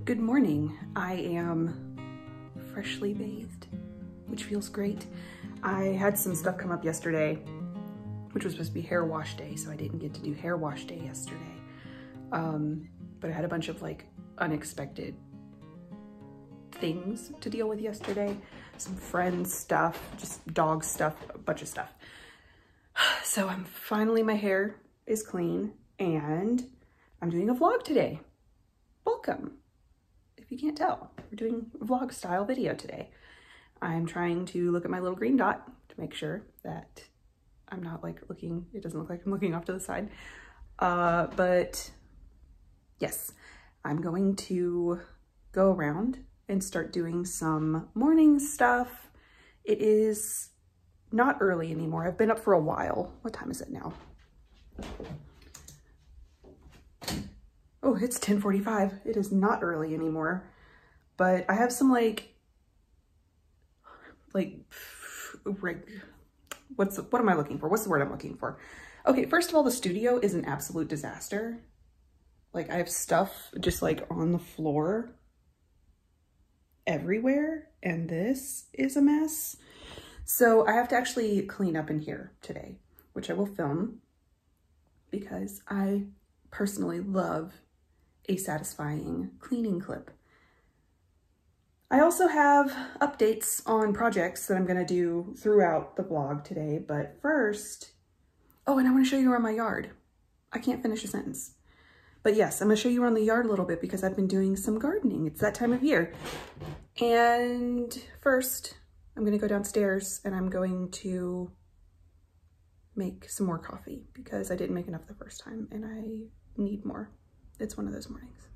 Good morning. I am freshly bathed, which feels great. I had some stuff come up yesterday, which was supposed to be hair wash day, so I didn't get to do hair wash day yesterday. But I had a bunch of like unexpected things to deal with yesterday. Some friends stuff, just dog stuff, a bunch of stuff. So finally my hair is clean and I'm doing a vlog today. Welcome. If you can't tell, we're doing a vlog style video today. I'm trying to look at my little green dot to make sure that I'm not like looking, it doesn't look like I'm looking off to the side. But yes, I'm going to go around and start doing some morning stuff. It is not early anymore. I've been up for a while. What time is it now? Oh, it's 10:45. It is not early anymore, but I have some what am I looking for? What's the word I'm looking for? Okay, first of all, the studio is an absolute disaster. Like I have stuff just like on the floor everywhere, and this is a mess. So I have to actually clean up in here today, which I will film because I personally love a satisfying cleaning clip. I also have updates on projects that I'm gonna do throughout the vlog today, but first, oh, and I wanna show you around my yard. I can't finish a sentence. But yes, I'm gonna show you around the yard a little bit because I've been doing some gardening. It's that time of year. And first, I'm gonna go downstairs and I'm going to make some more coffee because I didn't make enough the first time and I need more. It's one of those mornings.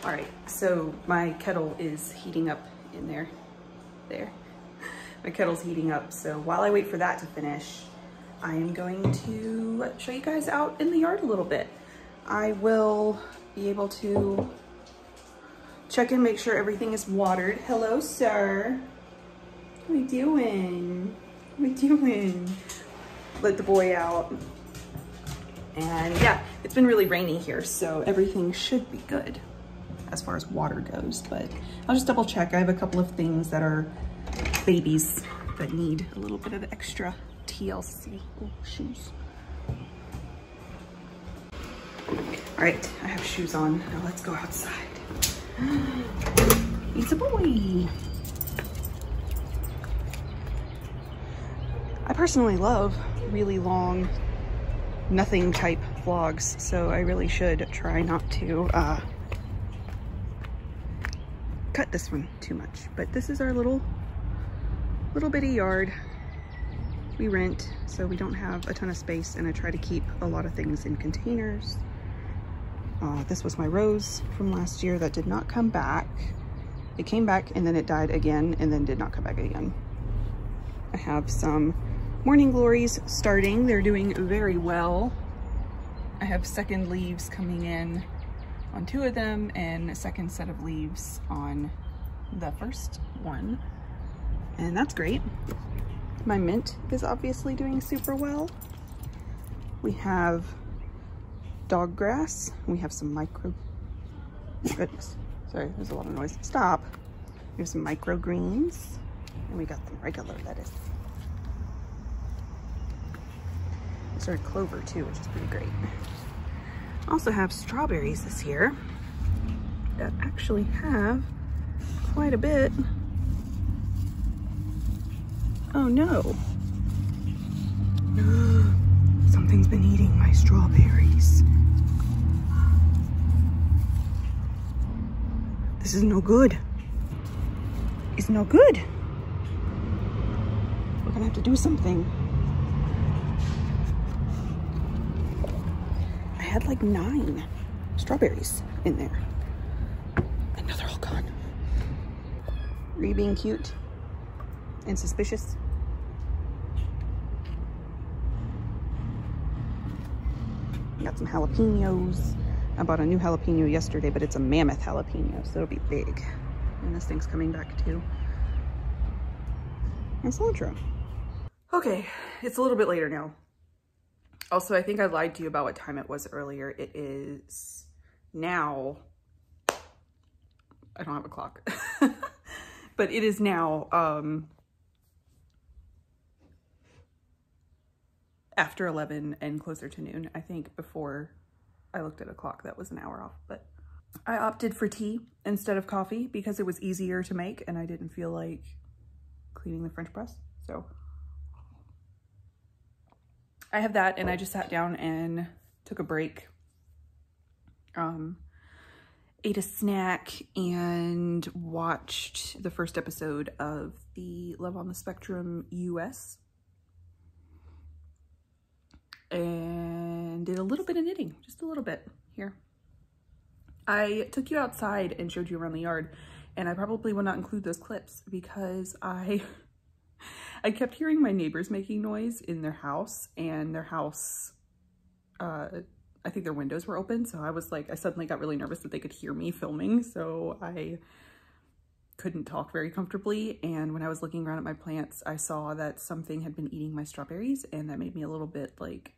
All right, so my kettle is heating up in there. My kettle's heating up. So while I wait for that to finish, I am going to show you guys out in the yard a little bit. I will be able to check and make sure everything is watered. Hello, sir. What are you doing? What are you doing? Let the boy out. And yeah, it's been really rainy here, so everything should be good as far as water goes, but I'll just double check. I have a couple of things that are babies that need a little bit of extra TLC. Oh, shoes. All right, I have shoes on. Now let's go outside. He's a boy. I personally love really long, nothing type vlogs, so I really should try not to cut this one too much. But this is our little bitty yard. We rent, so we don't have a ton of space, and I try to keep a lot of things in containers. This was my rose from last year that did not come back. It came back and then it died again and then did not come back again. I have some morning glories starting. They're doing very well. I have second leaves coming in on 2 of them and a second set of leaves on the first one, and that's great. My mint is obviously doing super well. We have dog grass. We have some goodness, sorry, there's a lot of noise. Stop. We have some microgreens, and we got the regular lettuce. I started clover too, which is pretty great. Also have strawberries this year that actually have quite a bit Oh no. Something's been eating my strawberries. This is no good. It's no good. We're gonna have to do something. I had like 9 strawberries in there. And now they're all gone. Are you being cute and suspicious? Got some jalapenos. I bought a new jalapeno yesterday, but it's a mammoth jalapeno, so it'll be big. And this thing's coming back too. And cilantro. Okay, it's a little bit later now. Also, I think I lied to you about what time it was earlier. It is now, I don't have a clock, but it is now after 11 and closer to noon. I think before I looked at a clock that was an hour off, but I opted for tea instead of coffee because it was easier to make and I didn't feel like cleaning the French press. So I have that, and I just sat down and took a break, ate a snack, and watched the first episode of the Love on the Spectrum US, and did a little bit of knitting, just a little bit here. I took you outside and showed you around the yard, and I probably will not include those clips because I kept hearing my neighbors making noise in their house, and their house, I think their windows were open. So I was like, I suddenly got really nervous that they could hear me filming. So I couldn't talk very comfortably. And when I was looking around at my plants, I saw that something had been eating my strawberries, and that made me a little bit like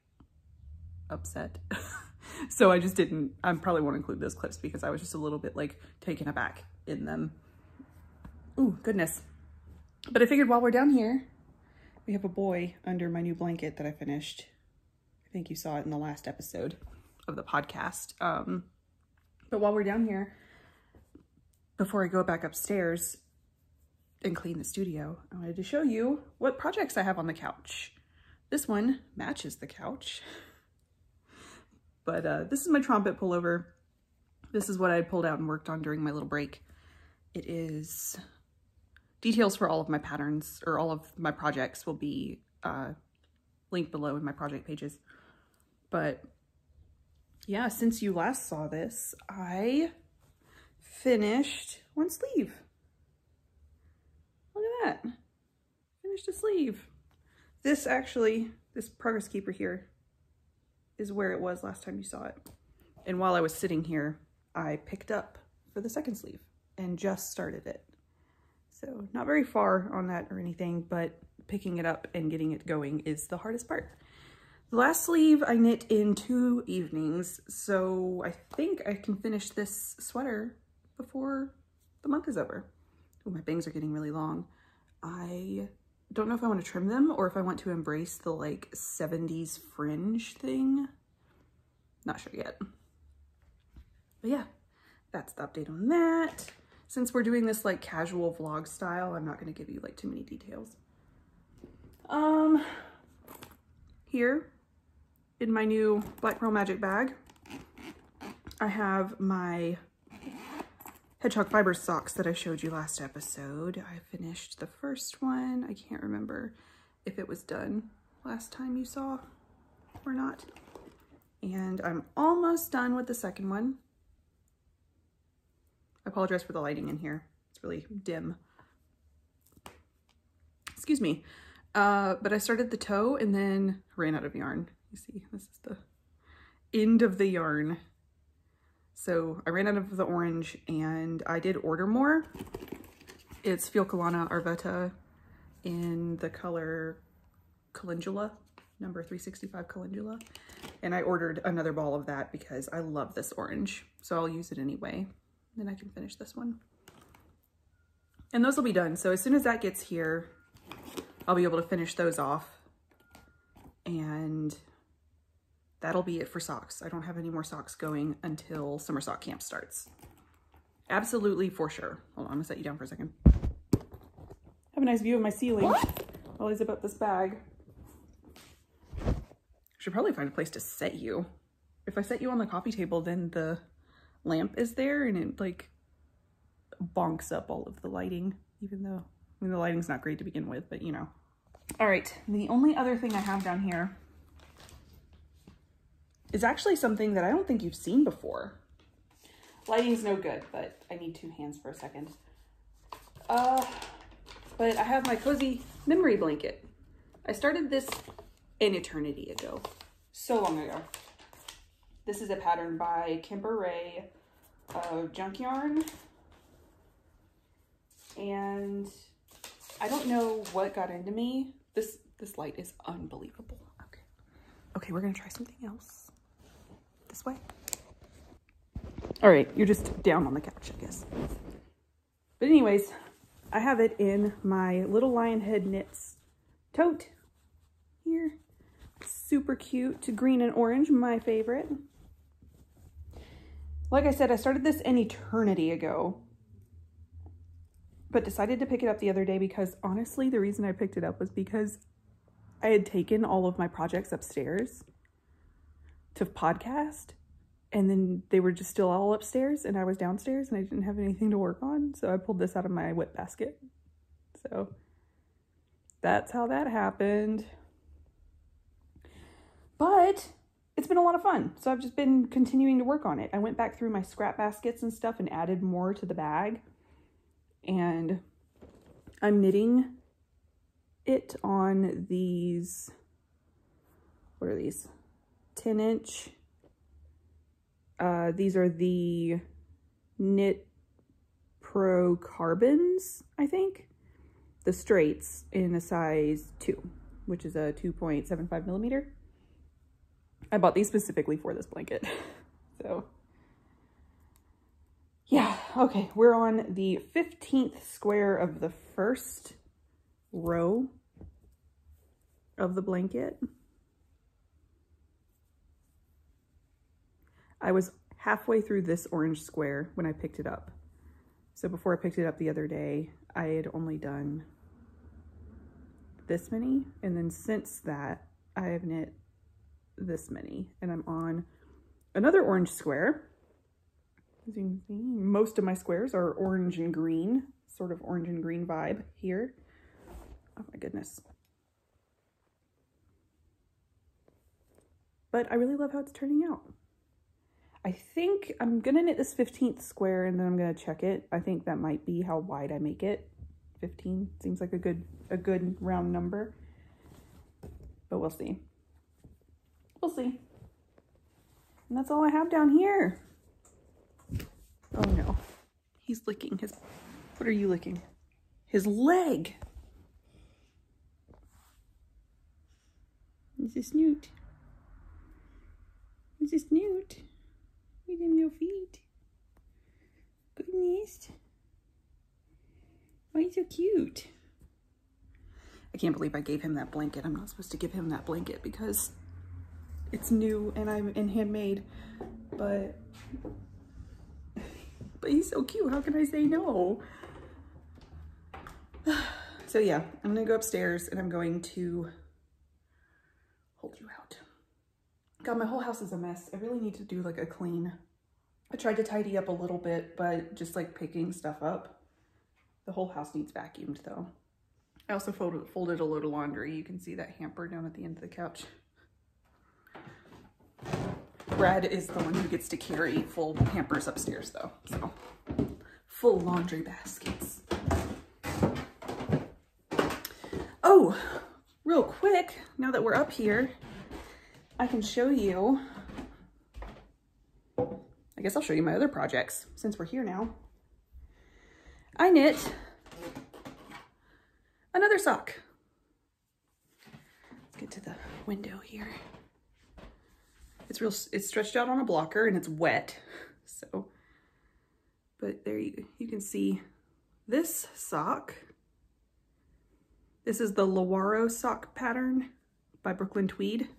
upset. So I just didn't, I probably won't include those clips because I was just a little bit like taken aback in them. Ooh, goodness. But I figured while we're down here, we have a boy under my new blanket that I finished. I think you saw it in the last episode of the podcast. But while we're down here, before I go back upstairs and clean the studio, I wanted to show you what projects I have on the couch. This one matches the couch. But this is my trumpet pullover. This is what I pulled out and worked on during my little break. It is details for all of my patterns, or all of my projects will be linked below in my project pages. But yeah, since you last saw this, I finished one sleeve. Look at that. Finished a sleeve. This actually, this progress keeper here is where it was last time you saw it. And while I was sitting here, I picked up for the second sleeve and just started it. So not very far on that or anything, but picking it up and getting it going is the hardest part. The last sleeve I knit in 2 evenings, so I think I can finish this sweater before the month is over. Oh, my bangs are getting really long. I don't know if I want to trim them or if I want to embrace the like 70s fringe thing. Not sure yet. But yeah, that's the update on that. Since we're doing this like casual vlog style, I'm not going to give you like too many details. Here in my new Black Pearl Magic bag, I have my Hedgehog Fiber socks that I showed you last episode. I finished the first one. I can't remember if it was done last time you saw or not. And I'm almost done with the second one. I apologize for the lighting in here. It's really dim. Excuse me. But I started the toe and then ran out of yarn. You see, this is the end of the yarn. So I ran out of the orange and I did order more. It's Fioccolana Arvetta in the color Calendula, number 365 Calendula. And I ordered another ball of that because I love this orange. So I'll use it anyway. Then I can finish this one. And those will be done. So as soon as that gets here, I'll be able to finish those off. And that'll be it for socks. I don't have any more socks going until summer sock camp starts. Absolutely for sure. Hold on, I'm gonna set you down for a second. Have a nice view of my ceiling. while I zip up this bag. I should probably find a place to set you. If I set you on the coffee table, then the lamp is there and it like bonks up all of the lighting, even though, I mean, the lighting's not great to begin with, but you know. All right, the only other thing I have down here is actually something that I don't think you've seen before. Lighting's no good, but I need two hands for a second. But I have my cozy memory blanket. I started this an eternity ago, so long ago. This is a pattern by Kimber Ray Junk Yarn. And I don't know what got into me. This light is unbelievable. Okay, we're gonna try something else. This way. All right, you're just down on the couch, I guess. But anyways, I have it in my little LeighKnits tote here. Super cute, green and orange, my favorite. Like I said, I started this an eternity ago, but decided to pick it up the other day because honestly, the reason I picked it up was because I had taken all of my projects upstairs to podcast, and then they were just still all upstairs and I was downstairs and I didn't have anything to work on. So I pulled this out of my whip basket. So that's how that happened. But it's been a lot of fun. So I've just been continuing to work on it. I went back through my scrap baskets and stuff and added more to the bag. And I'm knitting it on these, what are these? 10-inch. These are the Knit Pro Carbons, I think. The straights in a size 2, which is a 2.75 millimeter. I bought these specifically for this blanket. So, yeah, okay. We're on the 15th square of the first row of the blanket. I was halfway through this orange square when I picked it up. So before I picked it up the other day, I had only done this many. And then since that, I have knit this many. And I'm on another orange square. As you can see, most of my squares are orange and green, sort of orange and green vibe here. Oh my goodness. But I really love how it's turning out. I think I'm gonna knit this 15th square and then I'm gonna check it. I think that might be how wide I make it. 15 seems like a good round number, but we'll see. We'll see. And that's all I have down here. Oh no, he's licking his, what are you licking? His leg. It's a snoot. It's a snoot. We didn't know feet. Goodness. Why are you so cute? I can't believe I gave him that blanket. I'm not supposed to give him that blanket because it's new and I'm in handmade, but he's so cute. How can I say no? So yeah, I'm gonna go upstairs and I'm going to hold you out. God, my whole house is a mess. I really need to do like a clean. I tried to tidy up a little bit, but just like picking stuff up. The whole house needs vacuumed though. I also folded a load of laundry. You can see that hamper down at the end of the couch. Brad is the one who gets to carry full hampers upstairs though, so full laundry baskets. Oh, real quick, now that we're up here, I can show you, I guess I'll show you my other projects since we're here now. I knit another sock. Let's get to the window here. It's stretched out on a blocker and it's wet. So, but there you can see this sock. This is the Lawaro sock pattern by Brooklyn Tweed.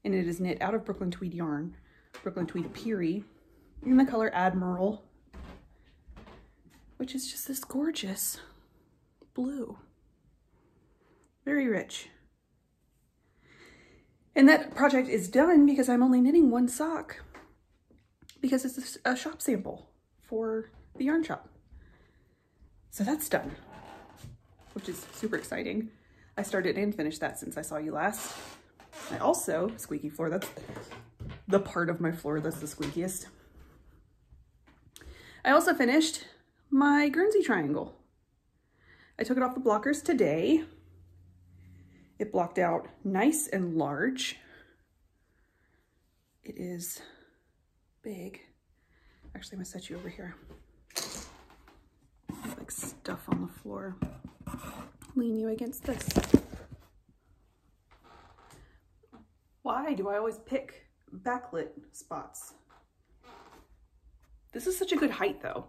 And it is knit out of Brooklyn Tweed yarn, Brooklyn Tweed Peary, in the color Admiral, which is just this gorgeous blue. very rich. And that project is done because I'm only knitting one sock because it's a shop sample for the yarn shop. So that's done, which is super exciting. I started and finished that since I saw you last. I also, squeaky floor, that's the part of my floor that's the squeakiest. I also finished my Guernsey triangle. I took it off the blockers today. It blocked out nice and large. It is big. Actually, I'm gonna set you over here. Like stuff on the floor. Lean you against this. Why do I always pick backlit spots? This is such a good height though.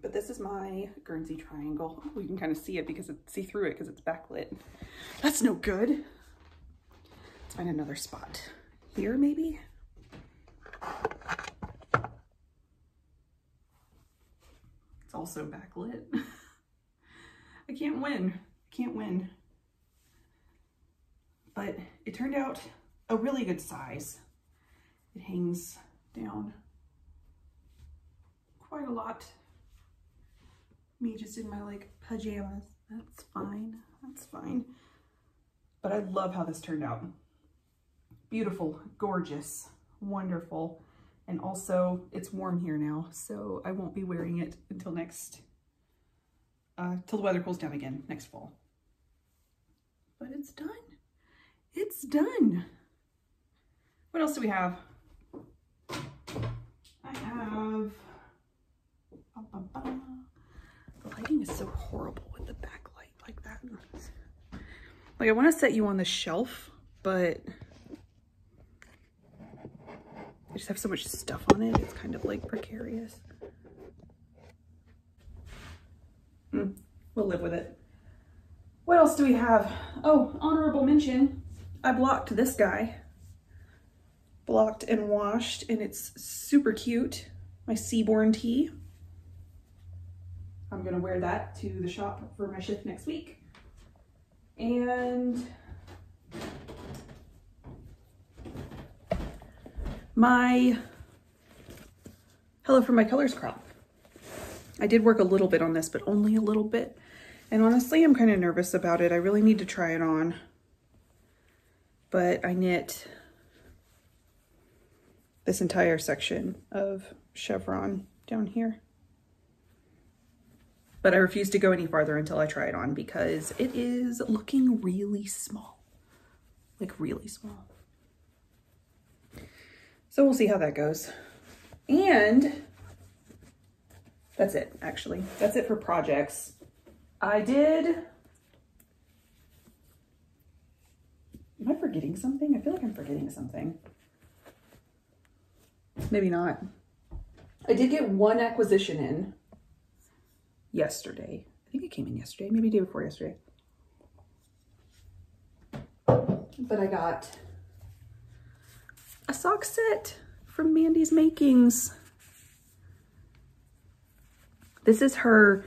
But this is my Guernsey triangle. We can kind of see it because see through it because it's backlit. That's no good. Let's find another spot. Here maybe? It's also backlit. I can't win. Can't win. But it turned out a really good size. It hangs down quite a lot. Me just in my like pajamas. That's fine. That's fine. But I love how this turned out. Beautiful, gorgeous, wonderful. And also it's warm here now, so I won't be wearing it until till the weather cools down again next fall. But it's done. It's done. What else do we have? I have, the lighting is so horrible with the backlight like that. Like I want to set you on the shelf, but I just have so much stuff on it. It's kind of like precarious. We'll live with it. What else do we have? Oh, honorable mention. I blocked this guy. Blocked and washed, and it's super cute. My Seaborn tee. I'm gonna wear that to the shop for my shift next week. And my Hello from My Colors crop. I did work a little bit on this, but only a little bit. And honestly, I'm kind of nervous about it. I really need to try it on. But I knit this entire section of chevron down here. But I refuse to go any farther until I try it on because it is looking really small. Like really small. So we'll see how that goes. And that's it, actually. That's it for projects. Am I forgetting something? I feel like I'm forgetting something. Maybe not. I did get one acquisition in yesterday. I think it came in yesterday, maybe the day before yesterday. But I got a sock set from Mandy's Makings. This is her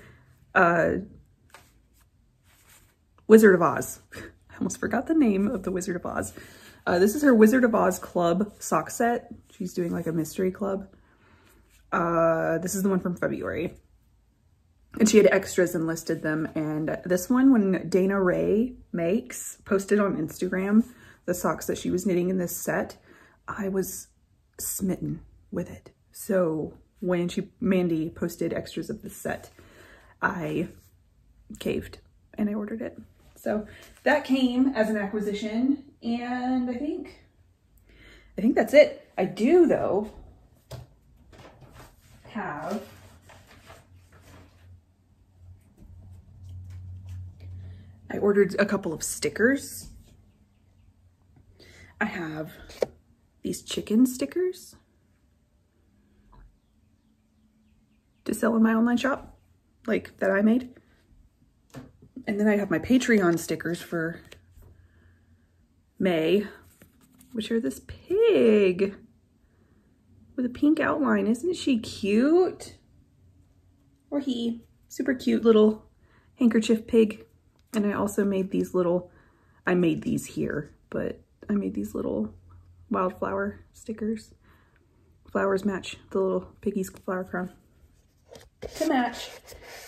Wizard of Oz. I almost forgot the name of the Wizard of Oz. This is her Wizard of Oz Club sock set. She's doing like a mystery club. This is the one from February. And she had extras and listed them. And this one, when Dana Ray Makes posted on Instagram the socks that she was knitting in this set, I was smitten with it. So when Mandy posted extras of this set, I caved and I ordered it. So that came as an acquisition, and I think that's it. I do though have I ordered a couple of stickers. I have these chicken stickers to sell in my online shop, like that I made. And then I have my Patreon stickers for May, which are this pig with a pink outline. Isn't she cute? Or he, super cute little handkerchief pig. And I also made these little, I made these here, but I made these little wildflower stickers. Flowers match the little piggy's flower crown to match.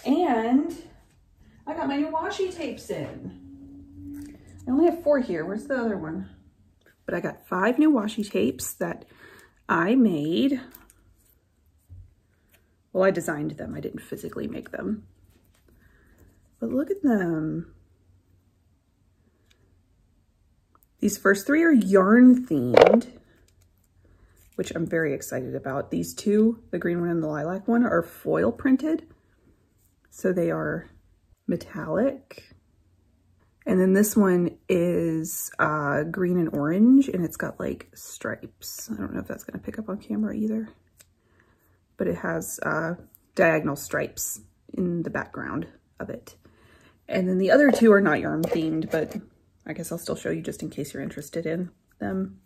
And I got my new washi tapes in. I only have 4 here. Where's the other one? But I got 5 new washi tapes that I made. Well, I designed them. I didn't physically make them. But look at them. These first 3 are yarn themed, which I'm very excited about. These 2, the green one and the lilac one, are foil printed. So they are metallic. And then this one is green and orange, and it's got like stripes. I don't know if that's gonna pick up on camera either, but it has diagonal stripes in the background of it. And then the other 2 are not yarn themed, but I guess I'll still show you just in case you're interested in them.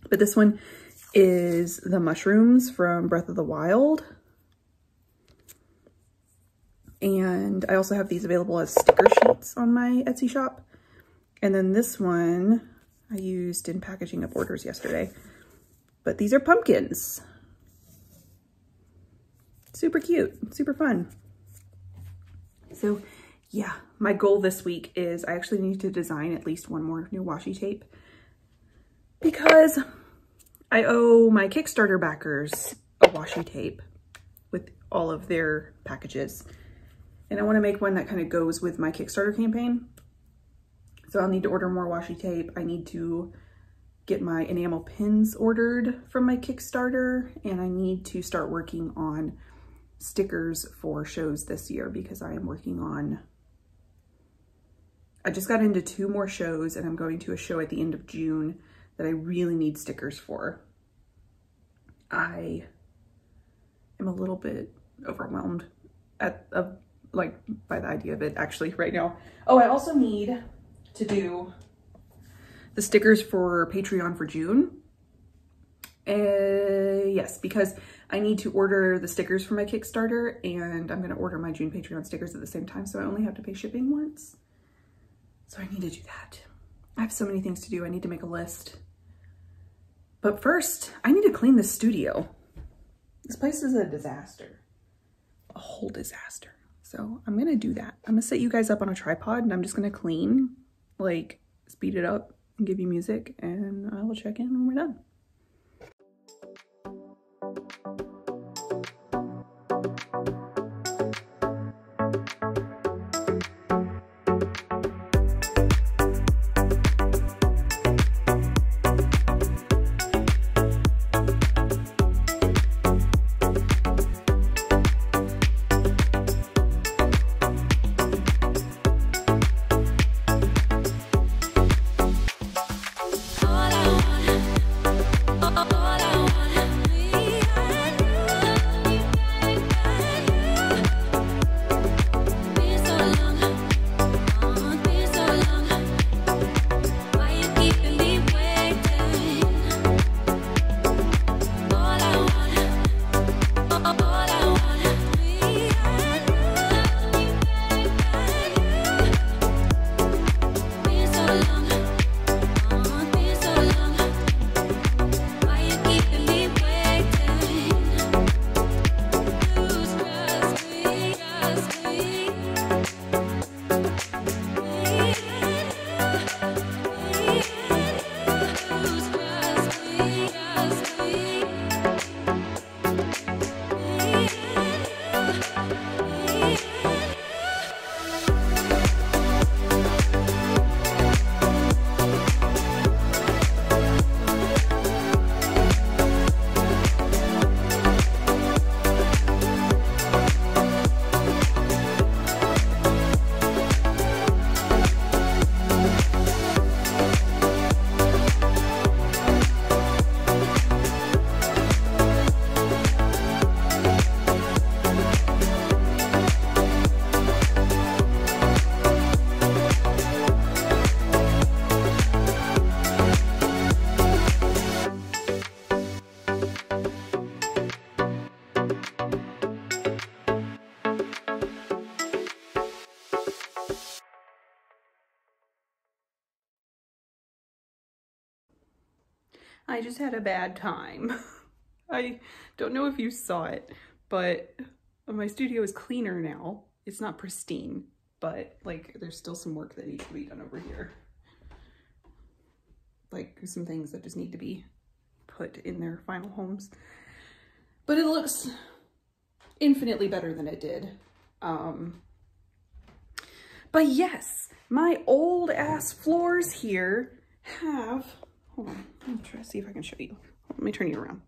But this one is the mushrooms from Breath of the Wild. And I also have these available as sticker sheets on my Etsy shop. And then this one I used in packaging up orders yesterday. But these are pumpkins. Super cute, super fun. So yeah, my goal this week is I actually need to design at least 1 more new washi tape because I owe my Kickstarter backers a washi tape with all of their packages. And I want to make one that kind of goes with my Kickstarter campaign. So I'll need to order more washi tape. I need to get my enamel pins ordered from my Kickstarter, and I need to start working on stickers for shows this year because I am working on, I just got into 2 more shows, and I'm going to a show at the end of June that I really need stickers for. I am a little bit overwhelmed by the idea of it actually right now. Oh, I also need to do the stickers for Patreon for June. Yes, because I need to order the stickers for my Kickstarter, and I'm gonna order my June Patreon stickers at the same time, so I only have to pay shipping once. So I need to do that. I have so many things to do. I need to make a list. But first, I need to clean this studio. This place is a disaster. A whole disaster. So I'm gonna do that. I'm gonna set you guys up on a tripod, and I'm just gonna clean, like speed it up and give you music, and I will check in when we're done. I just had a bad time. I don't know if you saw it, but my studio is cleaner now. It's not pristine, but like there's still some work that needs to be done over here. Like some things that just need to be put in their final homes. But it looks infinitely better than it did. But yes, my old ass floors here have, hold on, let me try to see if I can show you. Let me turn you around.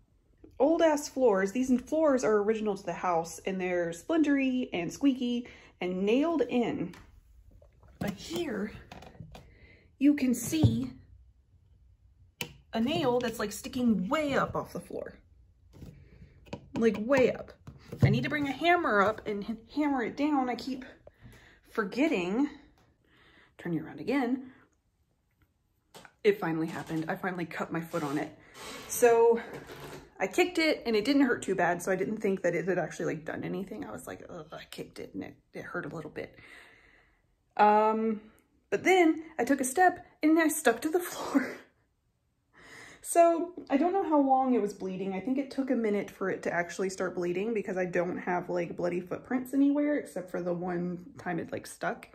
Old ass floors, these floors are original to the house and they're splintery and squeaky and nailed in. But here you can see a nail that's like sticking way up off the floor. Like way up. I need to bring a hammer up and hammer it down. I keep forgetting. Turn you around again. It finally happened. I finally cut my foot on it. So I kicked it and it didn't hurt too bad. So I didn't think that it had actually like done anything. I was like, ugh, I kicked it and it hurt a little bit. But then I took a step and I stuck to the floor. So I don't know how long it was bleeding. I think it took a minute for it to actually start bleeding because I don't have like bloody footprints anywhere except for the one time it like stuck.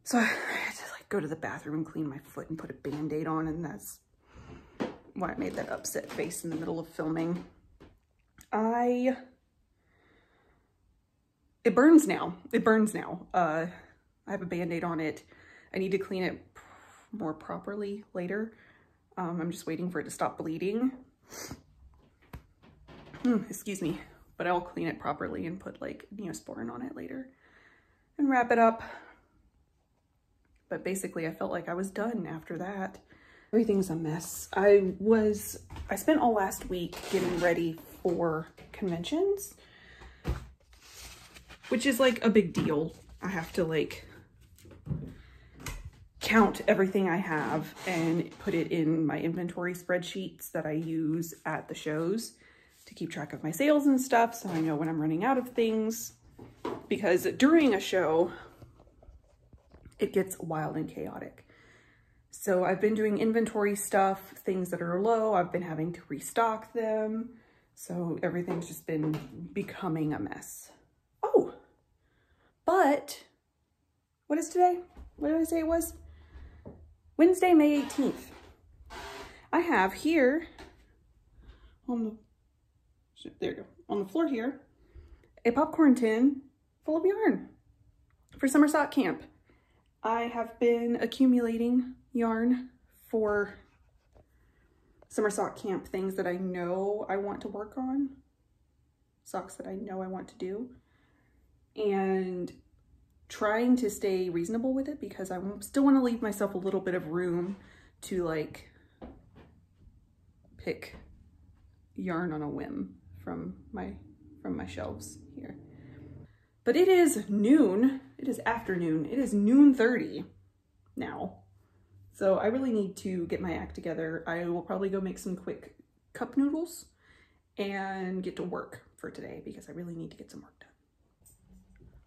So I had to like go to the bathroom and clean my foot and put a Band-Aid on, and that's why I made that upset face in the middle of filming. It burns now. It burns now. I have a Band-Aid on it. I need to clean it more properly later. I'm just waiting for it to stop bleeding. Excuse me, but I'll clean it properly and put like Neosporin on it later and wrap it up. But basically I felt like I was done after that. Everything's a mess. I spent all last week getting ready for conventions, which is like a big deal. I have to like count everything I have and put it in my inventory spreadsheets that I use at the shows to keep track of my sales and stuff, so I know when I'm running out of things. Because during a show, it gets wild and chaotic. So I've been doing inventory stuff, things that are low, I've been having to restock them. So everything's just been becoming a mess. Oh, but what is today? What did I say it was? Wednesday, May 18th. I have here on the, there you go, on the floor here, a popcorn tin full of yarn for summer sock camp. I have been accumulating yarn for summer sock camp, things that I know I want to work on, socks that I know I want to do, and trying to stay reasonable with it because I still want to leave myself a little bit of room to like pick yarn on a whim from my shelves here. But it is noon. It is afternoon. It is noon 30 now. So I really need to get my act together. I will probably go make some quick cup noodles and get to work for today because I really need to get some work done.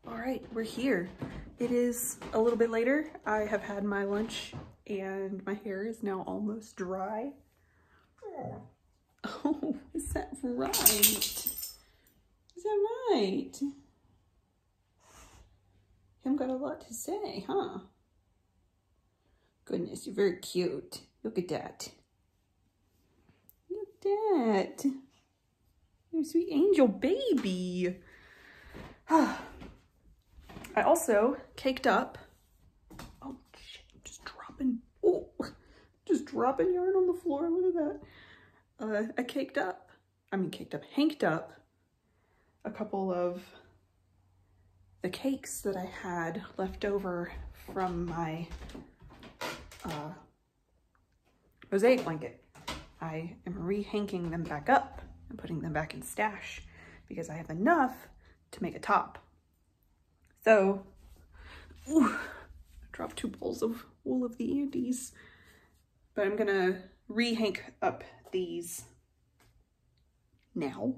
All right, we're here. It is a little bit later. I have had my lunch and my hair is now almost dry. Oh, is that right? Is that right? Haven't got a lot to say, huh? Goodness, you're very cute. Look at that. Look at that. You're a sweet angel baby. I also caked up. Oh shit, I'm just dropping. Oh, just dropping yarn on the floor. Look at that. I hanked up a couple of the cakes that I had left over from my mosaic blanket. I am rehanking them back up and putting them back in stash because I have enough to make a top. So, I dropped 2 balls of wool of the Andes, but I'm gonna rehank up these now,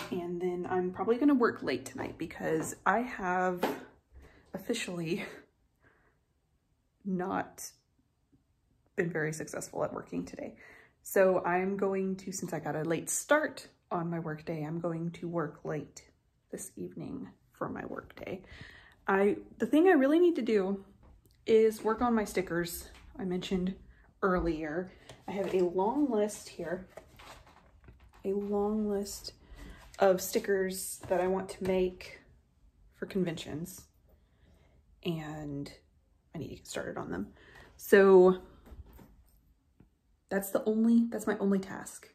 and then I'm probably gonna work late tonight because I have officially not been very successful at working today. So I'm going to, since I got a late start on my work day, I'm going to work late this evening for my work day. The thing I really need to do is work on my stickers I mentioned earlier. I have a long list here, a long list of stickers that I want to make for conventions, and I need to get started on them. So that's my only task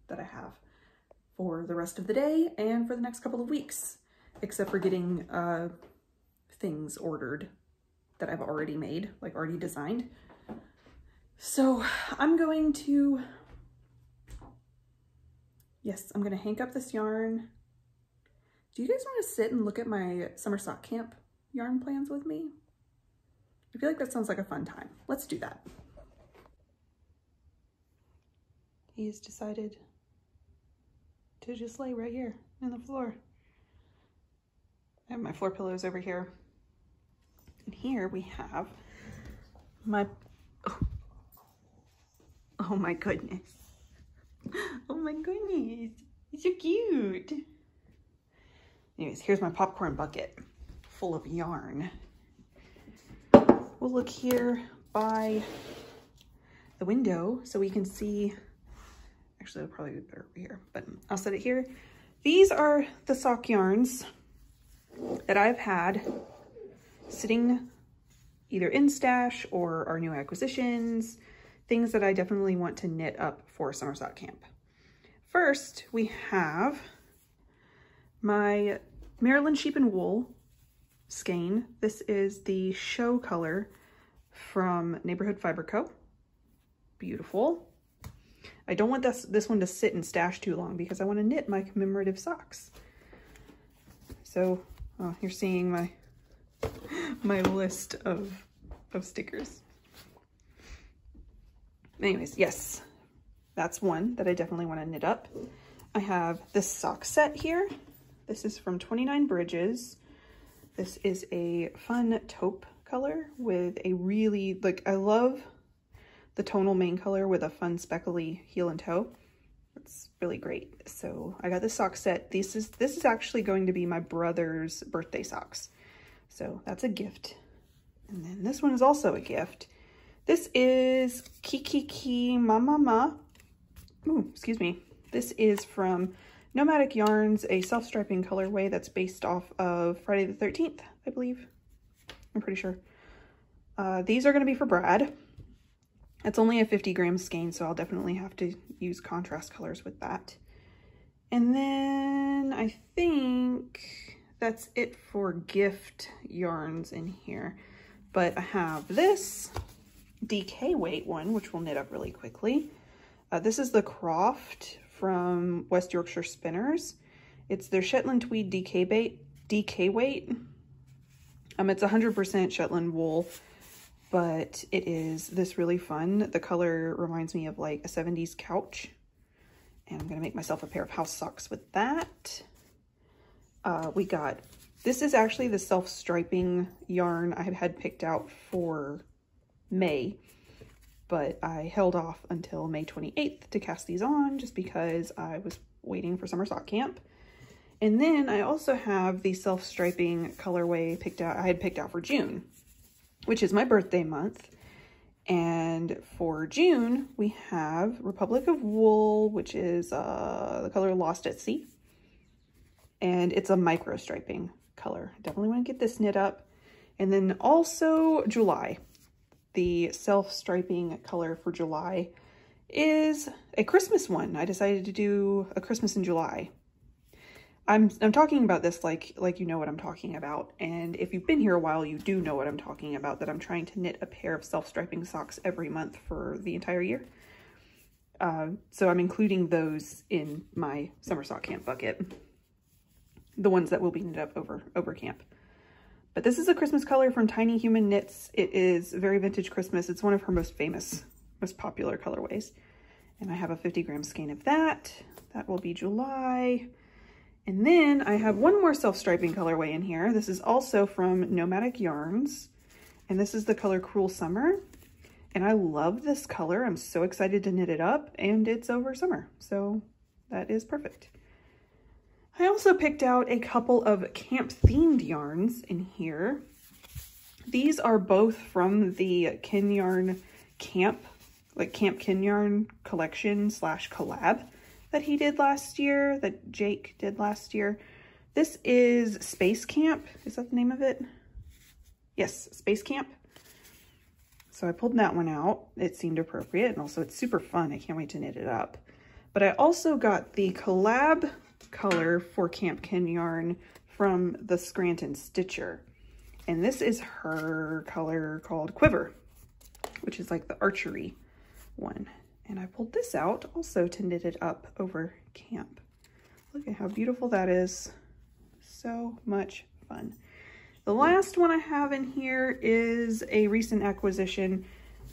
that I have for the rest of the day and for the next couple of weeks, except for getting things ordered that I've already made, like already designed. So I'm going to, yes, I'm gonna hank up this yarn. Do you guys want to sit and look at my summer sock camp yarn plans with me? I feel like that sounds like a fun time. Let's do that. He's decided to just lay right here on the floor. I have my floor pillows over here. And here we have my, oh my goodness. Oh my goodness, it's so cute. Anyways, here's my popcorn bucket full of yarn. We'll look here by the window so we can see. Actually, it'll probably be better over here, but I'll set it here. These are the sock yarns that I've had sitting either in stash or our new acquisitions, things that I definitely want to knit up for summer sock camp. First, we have my Maryland Sheep and Wool skein. This is the show color from Neighborhood Fiber Co. Beautiful. I don't want this one to sit in stash too long because I want to knit my commemorative socks. So you're seeing my list of stickers. Anyways, yes, that's one that I definitely want to knit up. I have this sock set here. This is from 29 Bridges. This is a fun taupe color with a really, like, I love the tonal main color with a fun speckly heel and toe. It's really great. So I got this sock set. This is actually going to be my brother's birthday socks. So that's a gift. And then this one is also a gift. This is Kiki Mama. Ooh, excuse me. This is from Nomadic Yarns, a self-striping colorway that's based off of Friday the 13th, I believe. I'm pretty sure. These are going to be for Brad. It's only a 50 gram skein, so I'll definitely have to use contrast colors with that. And then I think that's it for gift yarns in here. But I have this DK weight one, which we'll knit up really quickly. This is the Croft from West Yorkshire Spinners. It's their Shetland Tweed DK weight. It's 100% Shetland wool, but it is this really fun. The color reminds me of like a 70s couch. And I'm gonna make myself a pair of house socks with that. This is actually the self-striping yarn I had picked out for May, but I held off until May 28th to cast these on just because I was waiting for summer sock camp. And then I also have the self-striping colorway I had picked out for June, which is my birthday month. And for June, we have Republic of Wool, which is the color Lost at Sea. And it's a micro striping color. Definitely want to get this knit up. And then also July. The self-striping color for July is a Christmas one. I decided to do a Christmas in July. I'm talking about this like you know what I'm talking about. And if you've been here a while, you do know what I'm talking about, that I'm trying to knit a pair of self-striping socks every month for the entire year. So I'm including those in my summer sock camp bucket. The ones that will be knit up over camp. But this is a Christmas color from Tiny Human Knits. It is very vintage Christmas. It's one of her most popular colorways. And I have a 50 gram skein of that. That will be July. And then I have one more self-striping colorway in here. This is also from Nomadic Yarns. And this is the color Cruel Summer. And I love this color. I'm so excited to knit it up, and it's over summer, so that is perfect. I also picked out a couple of camp themed yarns in here. These are both from the Kin Yarn Camp, like Camp Kin Yarn collection / collab that he did last year, that Jake did last year. This is Space Camp. Is that the name of it? Yes, Space Camp. So I pulled that one out. It seemed appropriate, and also it's super fun. I can't wait to knit it up. But I also got the collab color for Camp Kin Yarn from the Scranton Stitcher. And this is her color called Quiver, which is like the archery one. And I pulled this out also to knit it up over camp. Look at how beautiful that is. So much fun. The last one I have in here is a recent acquisition.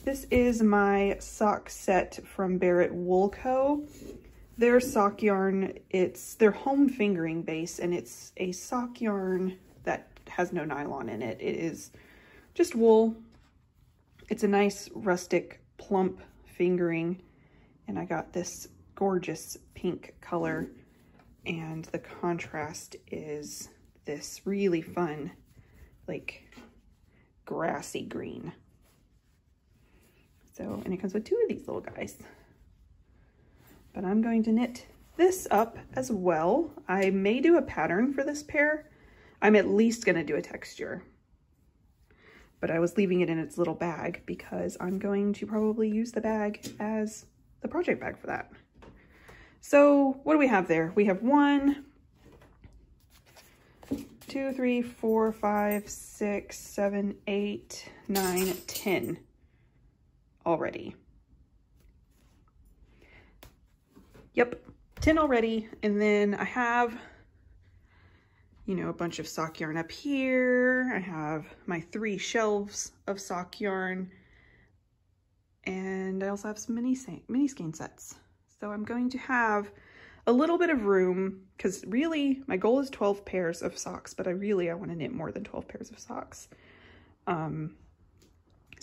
This is my sock set from Barrett Wool Co. Their sock yarn, it's their home fingering base, and it's a sock yarn that has no nylon in it. It is just wool. It's a nice rustic plump fingering, and I got this gorgeous pink color, and the contrast is this really fun, like grassy green. So, and it comes with 2 of these little guys. But I'm going to knit this up as well. I may do a pattern for this pair. I'm at least going to do a texture. But I was leaving it in its little bag because I'm going to probably use the bag as the project bag for that. So what do we have there? We have 1, 2, 3, 4, 5, 6, 7, 8, 9, 10 already. Yep, 10 already. And then I have, you know, a bunch of sock yarn up here. I have my 3 shelves of sock yarn. And I also have some mini skein sets. So I'm going to have a little bit of room, because really my goal is 12 pairs of socks, but I want to knit more than 12 pairs of socks. So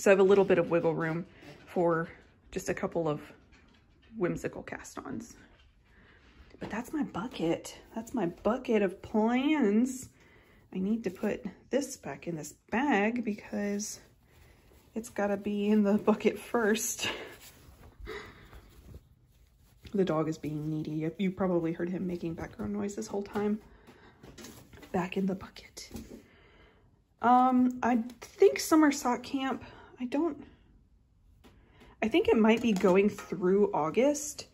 I have a little bit of wiggle room for just a couple of whimsical cast-ons. But that's my bucket. That's my bucket of plans. I need to put this back in this bag because it's gotta be in the bucket first. The dog is being needy. You probably heard him making background noise this whole time. Back in the bucket. I think summer sock camp, I think it might be going through August.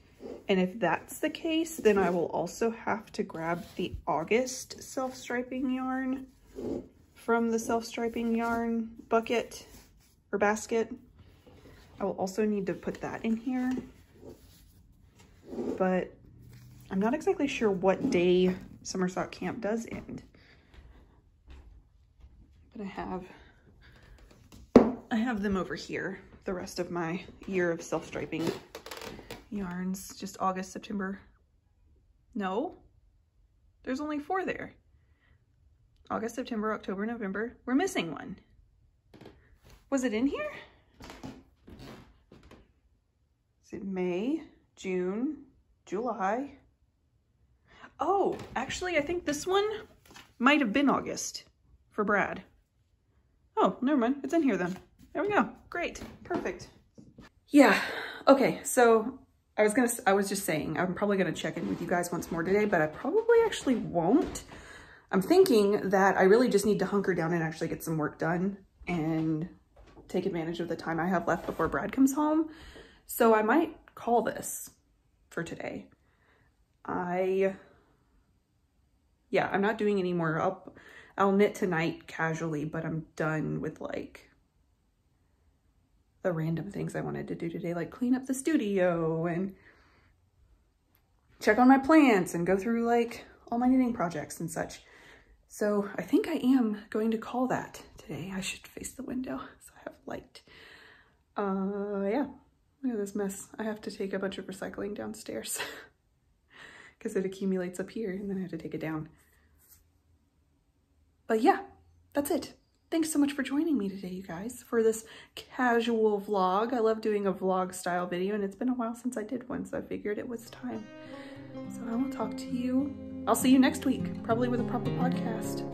And if that's the case, then I will also have to grab the August self-striping yarn from the self-striping yarn bucket or basket. I will also need to put that in here. But I'm not exactly sure what day summer sock camp does end. But I have them over here. The rest of my year of self-striping yarns, just August, September. No, there's only 4 there. August, September, October, November. We're missing one. Was it in here? Is it May, June, July? Oh, actually, I think this one might have been August for Brad. Oh, never mind. It's in here then. There we go. Great. Perfect. Yeah. Okay. So I was just saying, I'm probably going to check in with you guys once more today, but I probably actually won't. I'm thinking that I really just need to hunker down and actually get some work done and take advantage of the time I have left before Brad comes home. So I might call this for today. I'm not doing any more. I'll knit tonight casually, but I'm done with like the random things I wanted to do today, like clean up the studio and check on my plants and go through like all my knitting projects and such. So I think I am going to call that today. I should face the window so I have light. Yeah, look at this mess. I have to take a bunch of recycling downstairs because it accumulates up here and then I have to take it down. But yeah, that's it. Thanks so much for joining me today, you guys, for this casual vlog. I love doing a vlog style video, and it's been a while since I did one, so I figured it was time. So I will talk to you. I'll see you next week, probably with a proper podcast.